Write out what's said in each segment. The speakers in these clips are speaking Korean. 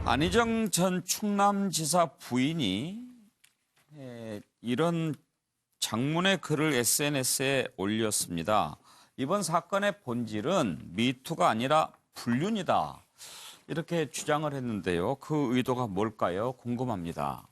안희정 전 충남지사 부인이 이런 장문의 글을 SNS에 올렸습니다. 이번 사건의 본질은 미투가 아니라 불륜이다. 이렇게 주장을 했는데요. 그 의도가 뭘까요? 궁금합니다.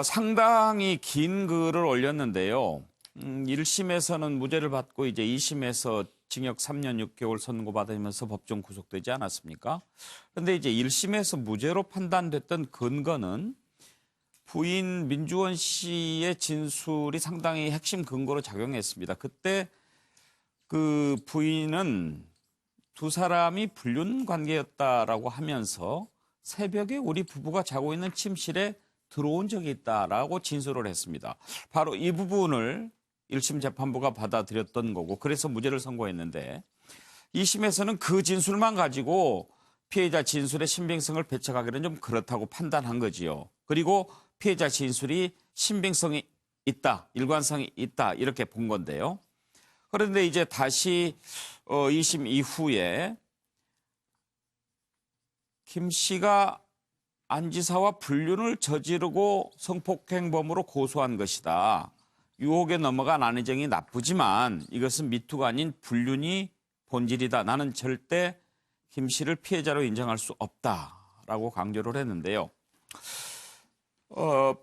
상당히 긴 글을 올렸는데요. 1심에서는 무죄를 받고 이제 2심에서 징역 3년 6개월 선고받으면서 법정 구속되지 않았습니까? 그런데 이제 1심에서 무죄로 판단됐던 근거는 부인 민주원 씨의 진술이 상당히 핵심 근거로 작용했습니다. 그때 그 부인은 두 사람이 불륜 관계였다라고 하면서 새벽에 우리 부부가 자고 있는 침실에 들어온 적이 있다라고 진술을 했습니다. 바로 이 부분을 1심 재판부가 받아들였던 거고 그래서 무죄를 선고했는데 2심에서는 그 진술만 가지고 피해자 진술의 신빙성을 배척하기는 좀 그렇다고 판단한 거지요. 그리고 피해자 진술이 신빙성이 있다, 일관성이 있다 이렇게 본 건데요. 그런데 이제 다시 2심 이후에 김 씨가 안 지사와 불륜을 저지르고 성폭행범으로 고소한 것이다. 유혹에 넘어간 안희정이 나쁘지만 이것은 미투가 아닌 불륜이 본질이다. 나는 절대 김 씨를 피해자로 인정할 수 없다라고 강조를 했는데요.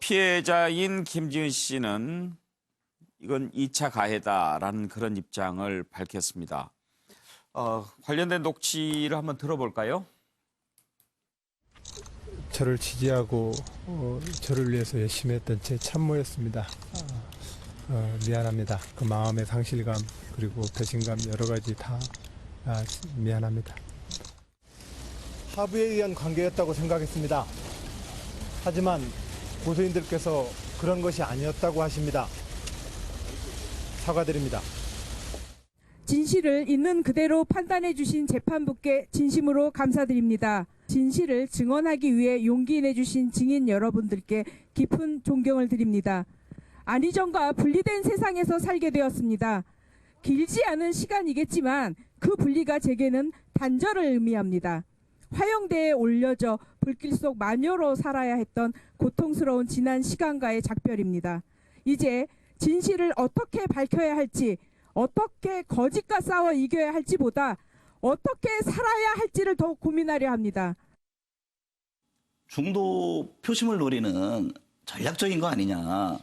피해자인 김지은 씨는 이건 2차 가해다라는 그런 입장을 밝혔습니다. 관련된 녹취를 한번 들어볼까요? 저를 지지하고 저를 위해서 열심히 했던 제 참모였습니다. 미안합니다. 그 마음의 상실감 그리고 배신감 여러 가지 다 미안합니다. 합의에 의한 관계였다고 생각했습니다. 하지만 고소인들께서 그런 것이 아니었다고 하십니다. 사과드립니다. 진실을 있는 그대로 판단해 주신 재판부께 진심으로 감사드립니다. 진실을 증언하기 위해 용기 내주신 증인 여러분들께 깊은 존경을 드립니다. 안희정과 분리된 세상에서 살게 되었습니다. 길지 않은 시간이겠지만 그 분리가 제게는 단절을 의미합니다. 화영대에 올려져 불길 속 마녀로 살아야 했던 고통스러운 지난 시간과의 작별입니다. 이제 진실을 어떻게 밝혀야 할지, 어떻게 거짓과 싸워 이겨야 할지보다 어떻게 살아야 할지를 더 고민하려 합니다. 중도 표심을 노리는 전략적인 거 아니냐.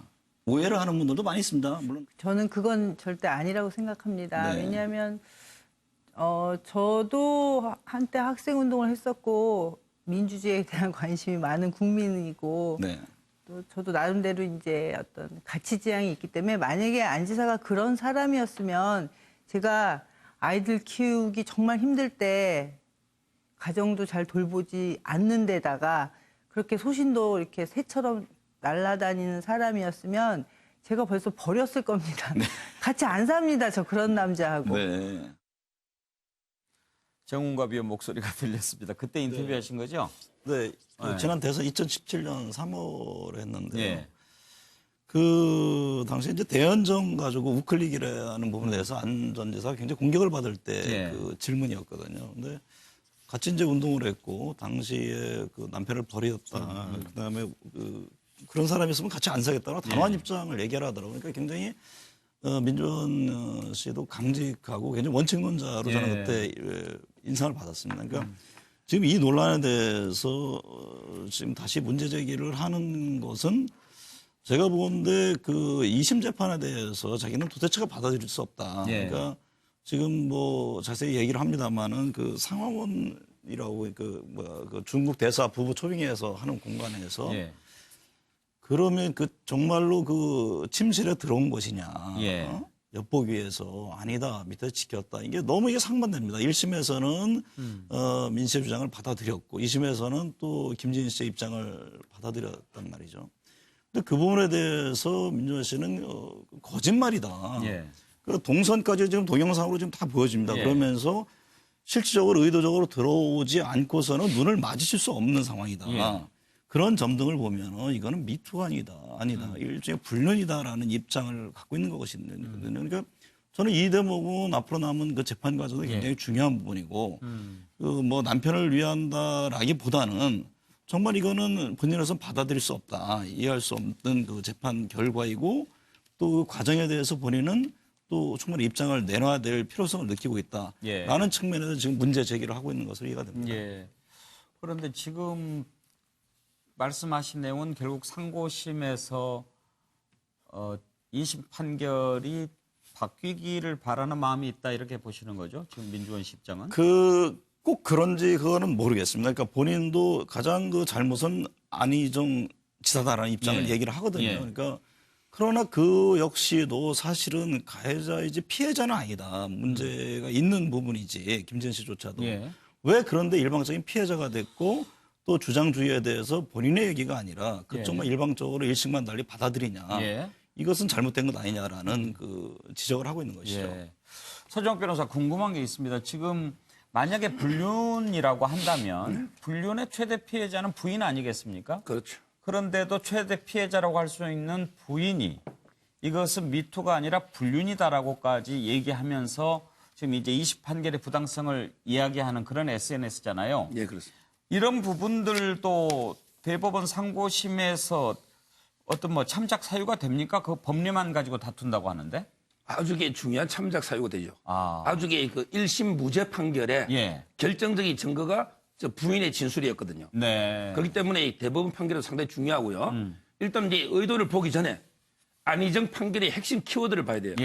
오해를 하는 분들도 많이 있습니다. 물론 저는 그건 절대 아니라고 생각합니다. 네. 왜냐하면 저도 한때 학생운동을 했었고 민주주의에 대한 관심이 많은 국민이고 네. 또 저도 나름대로 이제 어떤 가치 지향이 있기 때문에 만약에 안 지사가 그런 사람이었으면 제가 아이들 키우기 정말 힘들 때 가정도 잘 돌보지 않는 데다가 그렇게 소신도 이렇게 새처럼 날아다니는 사람이었으면 제가 벌써 버렸을 겁니다. 네. 같이 안 삽니다. 저 그런 남자하고. 네. 정훈갑 위원 목소리가 들렸습니다. 그때 인터뷰하신 거죠? 네. 네. 지난 대선 2017년 3월에 했는데요. 네. 그 당시에 이제 대연정 가지고 우클릭이라는 부분에 대해서 안 전 지사가 굉장히 공격을 받을 때 그 질문이었거든요. 근데 같이 이제 운동을 했고 당시에 그 남편을 버렸다. 그다음에 그런 사람이 있으면 같이 안 사겠다고 단호한 입장을 얘기하더라고요. 그러니까 굉장히 민주원 씨도 강직하고 굉장히 원칙론자로 저는 그때 인상을 받았습니다. 그러니까 지금 이 논란에 대해서 지금 다시 문제 제기를 하는 것은 제가 보건대 그 2심 재판에 대해서 자기는 도대체가 받아들일 수 없다. 그러니까 지금 뭐 자세히 얘기를 합니다만은 그 상황원이라고 그 중국 대사 부부 초빙회에서 하는 공간에서 그러면 그 정말로 그 침실에 들어온 것이냐. 엿보기 위해서 아니다. 밑에서 지켰다. 이게 너무 이게 상반됩니다. 1심에서는 민 씨의 주장을 받아들였고 2심에서는 또 김진희 씨의 입장을 받아들였단 말이죠. 근데 그 부분에 대해서 민주원 씨는 거짓말이다. 그 동선까지 지금 동영상으로 지금 다 보여집니다. 그러면서 실질적으로 의도적으로 들어오지 않고서는 눈을 마주칠 수 없는 상황이다. 그런 점 등을 보면 이거는 미투가 아니다. 일종의 불륜이다라는 입장을 갖고 있는 것이거든요. 그러니까 저는 이 대목은 앞으로 남은 그 재판 과정도 굉장히 중요한 부분이고 그 뭐 남편을 위한다라기보다는 정말 이거는 본인으로서 받아들일 수 없다, 이해할 수 없는 그 재판 결과이고 또 그 과정에 대해서 본인은 또 충분히 입장을 내놔야 될 필요성을 느끼고 있다라는 측면에서 지금 문제 제기를 하고 있는 것으로 이해가 됩니다. 예. 그런데 지금 말씀하신 내용은 결국 상고심에서 2심 판결이 바뀌기를 바라는 마음이 있다 이렇게 보시는 거죠? 지금 민주원 입장은? 꼭 그런지 그거는 모르겠습니다. 그러니까 본인도 가장 그 잘못은 안희정 지사다라는 입장을 얘기를 하거든요. 그러니까 그러나 그 역시도 사실은 가해자이지 피해자는 아니다. 문제가 있는 부분이지 김지현 씨조차도. 왜 그런데 일방적인 피해자가 됐고 또 주장주의에 대해서 본인의 얘기가 아니라 그쪽만 일방적으로 일식만 달리 받아들이냐. 이것은 잘못된 것 아니냐라는 그 지적을 하고 있는 것이죠. 서정욱 변호사 궁금한 게 있습니다. 지금 만약에 불륜이라고 한다면 불륜의 최대 피해자는 부인 아니겠습니까? 그렇죠. 그런데도 최대 피해자라고 할 수 있는 부인이 이것은 미투가 아니라 불륜이다라고까지 얘기하면서 지금 이제 20 판결의 부당성을 이야기하는 그런 SNS잖아요. 예, 그렇습니다. 이런 부분들도 대법원 상고심에서 어떤 뭐 참작 사유가 됩니까? 그 법리만 가지고 다툰다고 하는데. 아주 중요한 참작 사유가 되죠. 아. 아주 그 1심 무죄 판결에 결정적인 증거가 저 부인의 진술이었거든요. 네. 그렇기 때문에 대법원 판결은 상당히 중요하고요. 일단 이제 의도를 보기 전에 안희정 판결의 핵심 키워드를 봐야 돼요.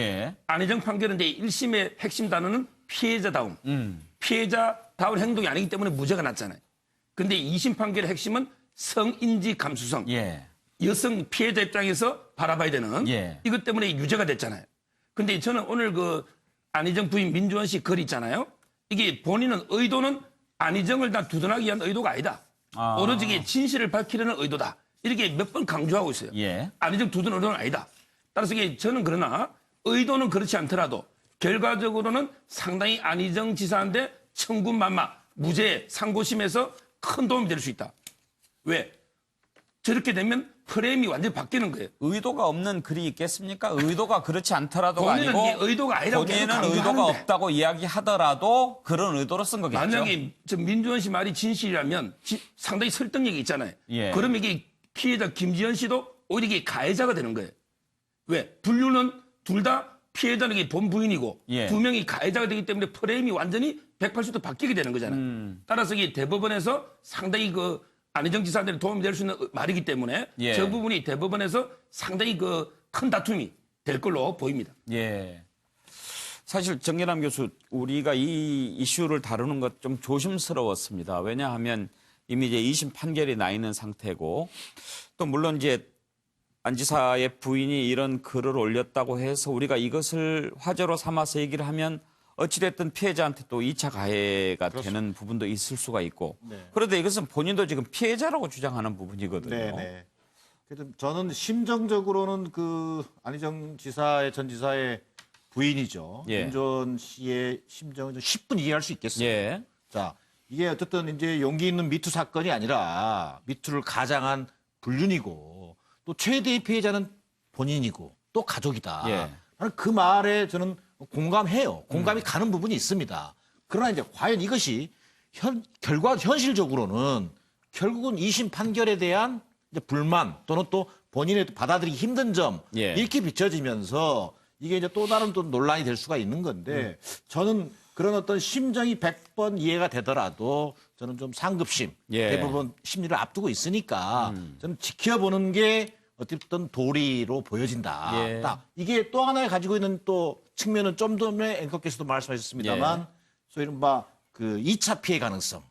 안희정 판결은 이제 1심의 핵심 단어는 피해자다움. 피해자다운 행동이 아니기 때문에 무죄가 났잖아요. 근데 2심 판결의 핵심은 성인지 감수성. 여성 피해자 입장에서 바라봐야 되는 이것 때문에 유죄가 됐잖아요. 근데 저는 오늘 그 안희정 부인 민주원 씨 글 있잖아요. 이게 본인은 의도는 안희정을 다 두둔하기 위한 의도가 아니다. 오로지 진실을 밝히려는 의도다. 이렇게 몇 번 강조하고 있어요. 안희정 두둔 의도는 아니다. 따라서 이게 저는 그러나 의도는 그렇지 않더라도 결과적으로는 상당히 안희정 지사한테 천군만마 무죄 상고심에서 큰 도움이 될 수 있다. 왜? 저렇게 되면 프레임이 완전히 바뀌는 거예요. 의도가 없는 글이 있겠습니까? 의도가 그렇지 않더라도가 본인은 아니고 이게 의도가 아니라고 계속 본인은 의도가 강조하는데. 없다고 이야기하더라도 그런 의도로 쓴 거겠죠. 만약에 저 민주원 씨 말이 진실이라면 상당히 설득력이 있잖아요. 그럼 이게 피해자 김지현 씨도 오히려 이게 가해자가 되는 거예요. 왜? 분류는 둘 다 피해자는 이게 본부인이고 두 명이 가해자가 되기 때문에 프레임이 완전히 180도 바뀌게 되는 거잖아요. 따라서 이게 대법원에서 상당히 그 안희정 지사한테 도움이 될 수 있는 말이기 때문에 저 부분이 대법원에서 상당히 그 큰 다툼이 될 걸로 보입니다. 사실 정계남 교수, 우리가 이 이슈를 다루는 것 좀 조심스러웠습니다. 왜냐하면 이미 이제 2심 판결이 나 있는 상태고 또 물론 이제 안 지사의 부인이 이런 글을 올렸다고 해서 우리가 이것을 화제로 삼아서 얘기를 하면 어찌됐든 피해자한테 또 2차 가해가 되는 부분도 있을 수가 있고 그런데 이것은 본인도 지금 피해자라고 주장하는 부분이거든요. 그래서 저는 심정적으로는 그 안희정 지사의 전 지사의 부인이죠. 민주원 씨의 심정은 좀 10분 이해할 수 있겠어요. 자, 이게 어쨌든 이제 용기 있는 미투 사건이 아니라 미투를 가장한 불륜이고 또 최대의 피해자는 본인이고 또 가족이다. 나는 그 말에 저는 공감해요. 공감이 가는 부분이 있습니다. 그러나 이제 과연 이것이 현실적으로는 결국은 2심 판결에 대한 이제 불만 또는 또 본인의 받아들이기 힘든 점 이렇게 비춰지면서 이게 이제 또 다른 또 논란이 될 수가 있는 건데 저는 그런 어떤 심정이 100번 이해가 되더라도 저는 좀 상급심 대부분 심리를 앞두고 있으니까 저는 지켜보는 게 어쨌든 도리로 보여진다. 딱 이게 또 하나에 가지고 있는 또 측면은 좀 전에 앵커께서도 말씀하셨습니다만 소위 이른바 그 2차 피해 가능성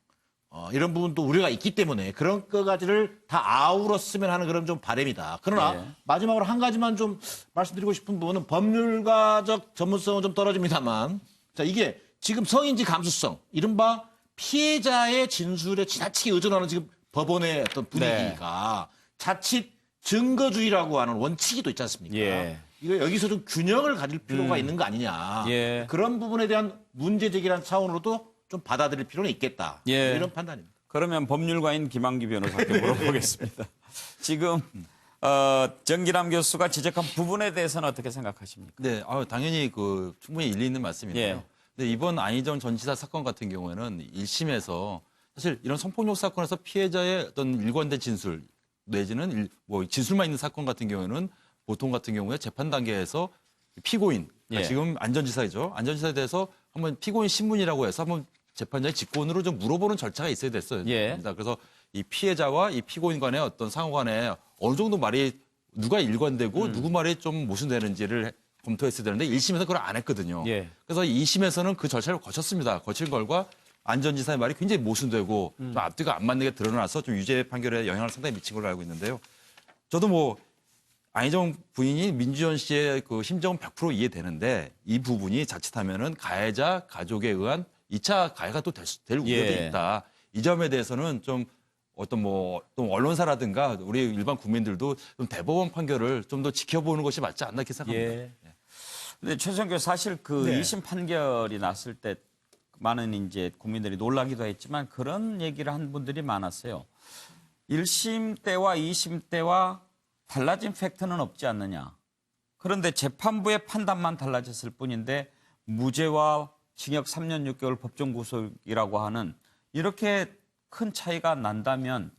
이런 부분도 우려가 있기 때문에 그런 것까지를 다 아우렀으면 하는 그런 좀 바람이다. 그러나 마지막으로 한 가지만 좀 말씀드리고 싶은 부분은 법률가적 전문성은 좀 떨어집니다만 자 이게 지금 성인지 감수성 이른바 피해자의 진술에 지나치게 의존하는 지금 법원의 어떤 분위기가 자칫 증거주의라고 하는 원칙이 또 있지 않습니까? 이거 여기서 좀 균형을 가질 필요가 있는 거 아니냐. 그런 부분에 대한 문제 제기라는 차원으로도 좀 받아들일 필요는 있겠다. 이런 판단입니다. 그러면 법률가인 김한기 변호사께 물어보겠습니다. 지금 정기남 교수가 지적한 부분에 대해서는 어떻게 생각하십니까? 네, 당연히 충분히 일리 있는 말씀인데요. 예. 근데 이번 안희정 전 지사 사건 같은 경우에는 1심에서 사실 이런 성폭력 사건에서 피해자의 어떤 일관된 진술 내지는 진술만 있는 사건 같은 경우에는 보통 같은 경우에 재판 단계에서 피고인, 그러니까 예. 지금 안전지사이죠. 안전지사에 대해서 한번 피고인 신문이라고 해서 한번 재판장이 직권으로 좀 물어보는 절차가 있어야 됐어요. 예. 그래서 이 피해자와 이 피고인 간의 어떤 상호 간에 어느 정도 말이 누가 일관되고 누구 말이 좀 모순되는지를 검토했어야 되는데 1심에서 그걸 안 했거든요. 예. 그래서 2심에서는 그 절차를 거쳤습니다. 거친 결과 안전지사의 말이 굉장히 모순되고 좀 앞뒤가 안 맞는 게 드러나서 좀 유죄 판결에 영향을 상당히 미친 걸로 알고 있는데요. 저도 안희정 부인이 민주현 씨의 그 심정은 100% 이해되는데 이 부분이 자칫하면은 가해자 가족에 의한 2차 가해가 또 될 우려도 예. 있다. 이 점에 대해서는 좀 어떤 또 언론사라든가 우리 일반 국민들도 좀 대법원 판결을 좀 더 지켜보는 것이 맞지 않나 이렇게 생각합니다. 예. 근데 최수영 교수 사실 그 네. 2심 판결이 났을 때 많은 이제 국민들이 놀라기도 했지만 그런 얘기를 한 분들이 많았어요. 1심 때와 2심 때와 달라진 팩트는 없지 않느냐. 그런데 재판부의 판단만 달라졌을 뿐인데 무죄와 징역 3년 6개월 법정 구속이라고 하는 이렇게 큰 차이가 난다면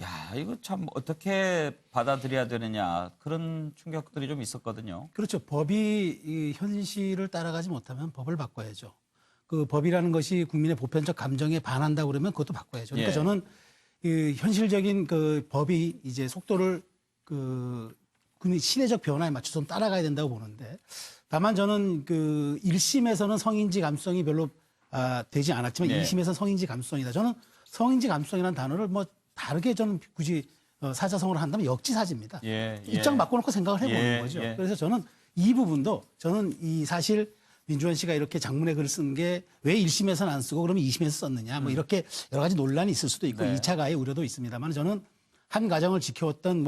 야, 이거 참 어떻게 받아들여야 되느냐 그런 충격들이 좀 있었거든요. 그렇죠. 법이 이 현실을 따라가지 못하면 법을 바꿔야죠. 그 법이라는 것이 국민의 보편적 감정에 반한다 그러면 그것도 바꿔야죠. 그러니까 예. 저는 이 현실적인 그 법이 이제 속도를 국민 시대적 변화에 맞춰서 좀 따라가야 된다고 보는데 다만 저는 그 1심에서는 성인지 감수성이 별로 되지 않았지만 예. 2심에서는 성인지 감수성이다. 저는 성인지 감수성이라는 단어를 다르게 저는 굳이 사자성어로 한다면 역지사지입니다. 예, 예. 입장 바꿔놓고 생각을 해보는 예, 거죠. 예. 그래서 저는 이 부분도 저는 이 사실 민주원 씨가 이렇게 장문의 글을 쓴 게 왜 1심에서는 안 쓰고 그러면 2심에서 썼느냐 뭐 이렇게 여러 가지 논란이 있을 수도 있고 네. 2차 가해 우려도 있습니다만 저는 한 가정을 지켜왔던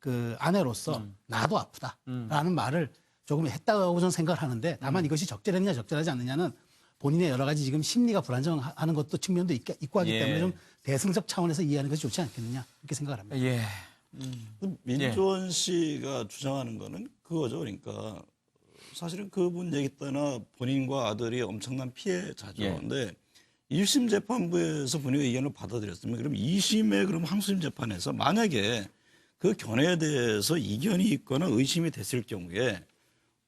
그 아내로서 나도 아프다라는 말을 조금 했다고 저는 생각을 하는데 다만 이것이 적절했냐 적절하지 않느냐는 본인의 여러 가지 지금 심리가 불안정하는 것도 측면도 있고 하기 예. 때문에 좀 대승적 차원에서 이해하는 것이 좋지 않겠느냐 이렇게 생각을 합니다. 예. 민주원 씨가 주장하는 거는 그거죠. 그러니까 사실은 그분 얘기 때나 본인과 아들이 엄청난 피해자죠. 예. 그런데 1심 재판부에서 본인의 의견을 받아들였으면 그럼 2심의 그럼 항소심 재판에서 만약에 그 견해에 대해서 이견이 있거나 의심이 됐을 경우에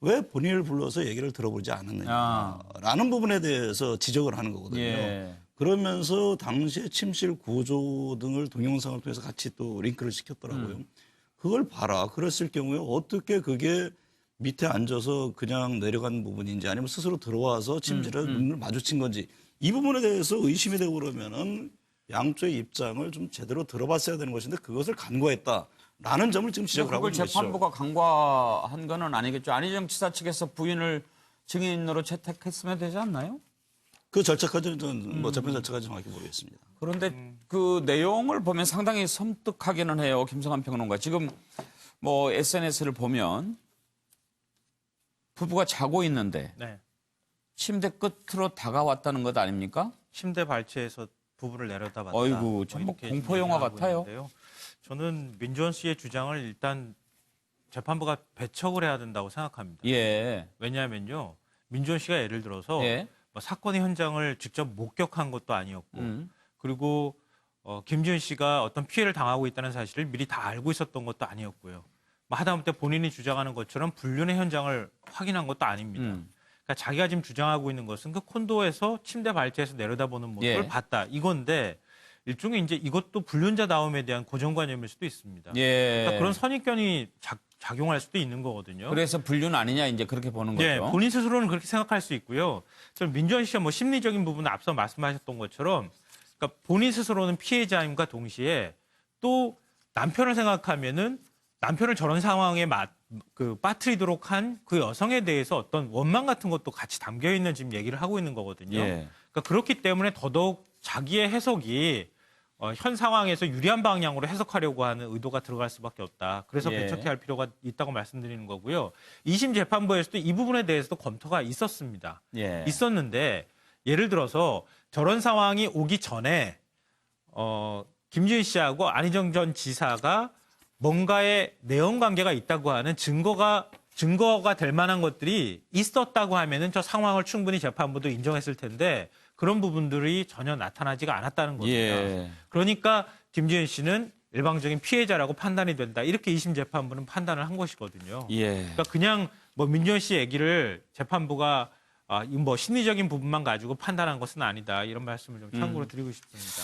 왜 본인을 불러서 얘기를 들어보지 않았느냐라는 부분에 대해서 지적을 하는 거거든요. 예. 그러면서 당시에 침실 구조 등을 동영상을 통해서 같이 또 링크를 시켰더라고요. 그걸 봐라. 그랬을 경우에 어떻게 그게 밑에 앉아서 그냥 내려간 부분인지 아니면 스스로 들어와서 침실에 눈을 마주친 건지 이 부분에 대해서 의심이 되고 그러면은 양쪽의 입장을 좀 제대로 들어봤어야 되는 것인데 그것을 간과했다라는 점을 지금 지적을 하고 그걸 있는 것이죠. 재판부가 간과한 거는 아니겠죠. 안희정 지사 측에서 부인을 증인으로 채택했으면 되지 않나요? 그 절차까지는 저는 재판 절차까지 정확히 모르겠습니다. 그런데 그 내용을 보면 상당히 섬뜩하기는 해요. 김성환 평론가. 지금 SNS를 보면 부부가 자고 있는데 네. 침대 끝으로 다가왔다는 것 아닙니까? 침대 발치에서 부부를 내려다봤다. 어이구, 참 이렇게 공포 영화 얘기하고 같아요. 있는데요. 저는 민주원 씨의 주장을 일단 재판부가 배척을 해야 된다고 생각합니다. 예. 왜냐하면요, 민주원 씨가 예를 들어서 예. 사건의 현장을 직접 목격한 것도 아니었고, 그리고 김지은 씨가 어떤 피해를 당하고 있다는 사실을 미리 다 알고 있었던 것도 아니었고요. 하다못해 본인이 주장하는 것처럼 불륜의 현장을 확인한 것도 아닙니다. 그러니까 자기가 지금 주장하고 있는 것은 그 콘도에서 침대 발치에서 내려다보는 모습을 예. 봤다. 이건데 일종의 이제 이것도 불륜자다움에 대한 고정관념일 수도 있습니다. 예. 그러니까 그런 선입견이 작용할 수도 있는 거거든요. 그래서 불륜 아니냐 이제 그렇게 보는 거죠. 예, 본인 스스로는 그렇게 생각할 수 있고요. 저는 민주원 씨가 심리적인 부분은 앞서 말씀하셨던 것처럼 그러니까 본인 스스로는 피해자임과 동시에 또 남편을 생각하면은 남편을 저런 상황에 빠뜨리도록 한 그 여성에 대해서 어떤 원망 같은 것도 같이 담겨 있는 지금 얘기를 하고 있는 거거든요. 예. 그러니까 그렇기 때문에 더더욱 자기의 해석이 현 상황에서 유리한 방향으로 해석하려고 하는 의도가 들어갈 수밖에 없다. 그래서 예. 배척해야 할 필요가 있다고 말씀드리는 거고요. 2심 재판부에서도 이 부분에 대해서도 검토가 있었습니다. 예. 있었는데 예를 들어서 저런 상황이 오기 전에 김지은 씨하고 안희정 전 지사가 뭔가의 내연 관계가 있다고 하는 증거가 될 만한 것들이 있었다고 하면은 저 상황을 충분히 재판부도 인정했을 텐데 그런 부분들이 전혀 나타나지가 않았다는 겁니다. 예. 그러니까 김지현 씨는 일방적인 피해자라고 판단이 된다. 이렇게 2심 재판부는 판단을 한 것이거든요. 예. 그러니까 그냥 뭐 민지현 씨 얘기를 재판부가 뭐 심리적인 부분만 가지고 판단한 것은 아니다. 이런 말씀을 좀 참고로 드리고 싶습니다.